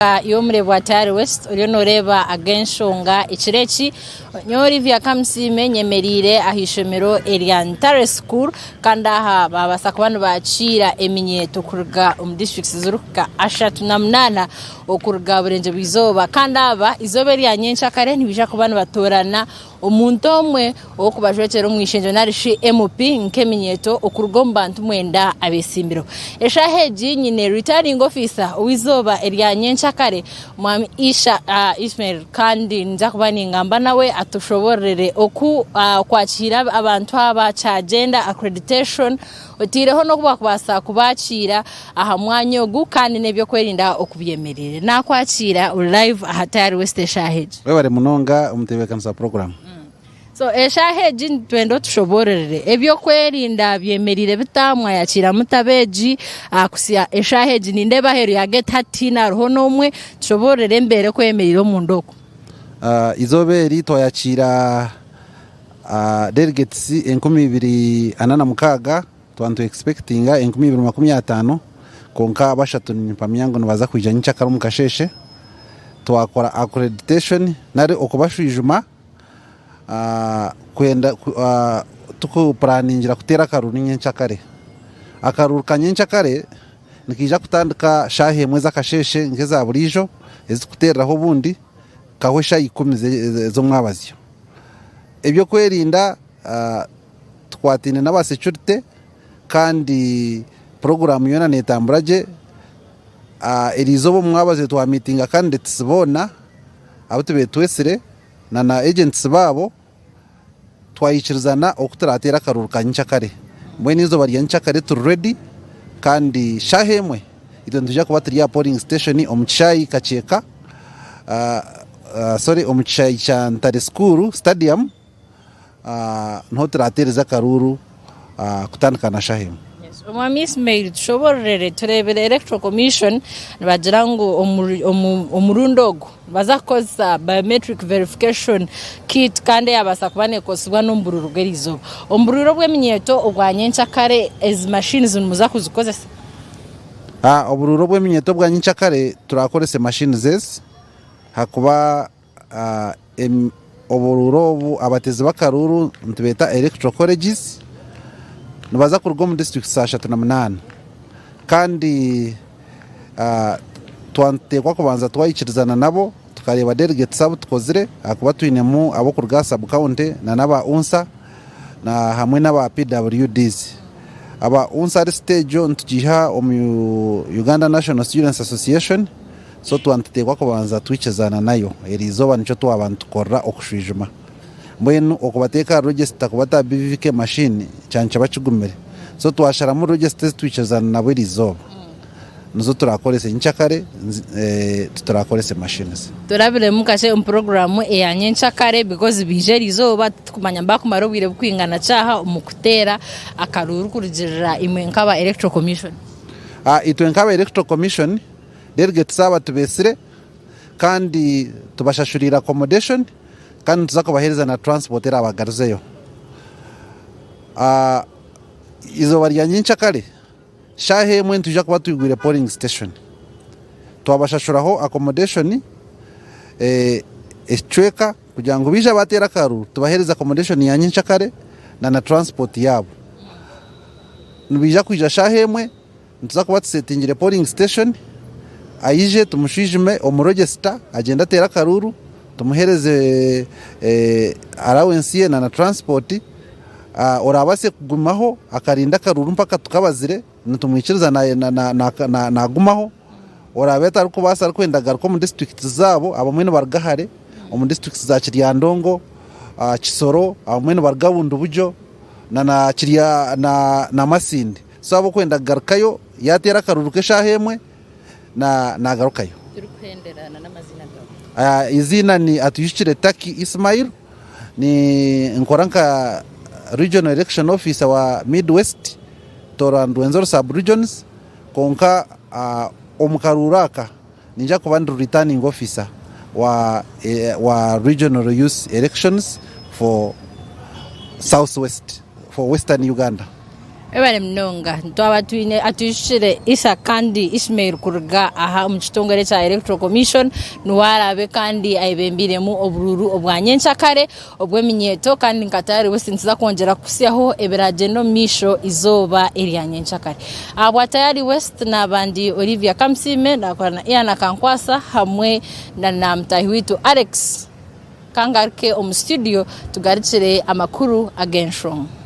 yo mureba Tari West uriyo noreba agenshonga ikireki nyori vya kamsime nyemerire ahishomero Eliantare School kanda aha babasa kubantu bacira eminyeto kuruga districts zuruka 38 okuruga burenje bizoba kanda aba izobe ryanyencha kare ntibija kubantu batorana omuntu omwe okubajwekero mwishenjo narishi MP nkeminyeto okuruga mbantu mwenda abesimbiro eshaheji nyine returning officer wizoba eryanyencha kare mwami Isha Ismail kandi nja kubani ngamba nawe atushoborere oku kwakira abantu aba cha agenda accreditation otireho no kuba kubasa kubacira aha mwanyo gu kandi nebyo kwerinda okubyemerere nakwakira live aha Tari West shaheji webare munonga umutebeka program. So eshaheji twendo tushoborere ebyo kwerinda byemerire bitamwa yakira mutabeji akusia eshaheji ninde baheru ya get 13 roho nomwe tushoborere mbere kwemerira mu ndoko izoberi toyakira delegates 2026 twantu expectinga 2025 konka bashatu nipamyango nabaza kwijya ncyakara mukasheshe twakora accreditation nari okubashwijuma kwenda tuko planingira kutera karuru nyenchakare akaruru kanyenchakare nikija kutandika shahe mweza kasheshe ngeza burijo ezikuteraho bundi kahwesha 10 zo mwabazyo ebyo kwerinda twatine naba security kandi program yona netamburaje erizobo mwabaze twa meeting kandi tsibona abutube twesire na agents babo twayikirizana okuturatera karuru kanyichakare mbweni izo bari yanchakare tu ready kandi shahemwe ido ndujya kuba turi ya polling station omuchayi kacheka omuchayi cha Ntare School stadium no turatereza karuru kutandika na shahemwe. Mwami Ismail shoborere turebere electoral commission bagirango omurundogo bazakoza biometric verification kit kandi yabasa kubane kosubwa nombururu gerizo ombururo bw'eminyeto ogwanyencha kare as machines muza kuzikozesa obururo bw'eminyeto bwanyencha kare turakorese machines zes hakuba obururo abatezi bakaruru ntubeta electoral colleges nubaza kurugo mu district 38 kandi twantekwa kubanza twayikirizana nabo tukareba delegates sabo tukozire akuba twinemu abo kuruga sub county na naba unsa na hamwe naba PWDs aba unsa stage ntujiha Uganda National Students Association so twantekwa kubanza twikizana nayo erizoba nico twabantu korra okushwijuma mbwenu okubateka register kubata BVK machine cyanca bacugumere so twashara mu register twicazana nabo rizoba nuzo turakorese ncyakare turakorese machines turabire mukashe program eyanyenchakare because bije rizoba tukumanya mbakumaro bwire kwingana cyaha umukutera akaruru kurugirira imwe nkaba electoral commission itwe nkaba electoral commission delegate saba tubesire kandi tubashashurira accommodation kandi tuzakubahereza na transport era abagaruzeyo izo bari yanyichakare shahe mwe tujya kuba tuyigwire polling station twabashashuraho accommodation echweka kugira ngo bija batera karu tubahereza accommodation yanyichakare na transport yabo nubija kuja shahe mwe tuzakuba tusetingire polling station ayije tumushijime omuregister agenda tera karuru tumuhereze allowance na transport orabase kugumaho akarinda karuru mpaka tukabazire nutumwikiriza na gumaho orabeta ariko basa kwenda garuko mu district zabo abamwe bargahare mu district za Kiryandongo Kisoro abamwe bargabundu bujo na Kirya na Masindi so abo kwenda garukayo yatera karuru keshahemwe na garukayo turukwenderana n'amazina gabo izina ni atuyishire Taki Ismail ni nkoranka regional election officer wa Midwest Torandu Enzoro sub regions konka omukaruraka ninja kubandu returning officer wa regional youth elections for southwest for western Uganda Ebale mnonga ntwaba twine atushire isa kandi Ismail Kurga aha mu kitongore cya Electoral Commission nuwarabe kandi ayibembiremu obururu obwanyenshakare obweminyeto kandi nkatari wese ntiza kongera kusyaho ebiraje no misho izoba eryanyenshakare abwa tayari West nabandi Olivia Kamsime nakorana Iana Kankwasa hamwe na namtahi witu Alex Kangarke studio tugarikire amakuru agenshong.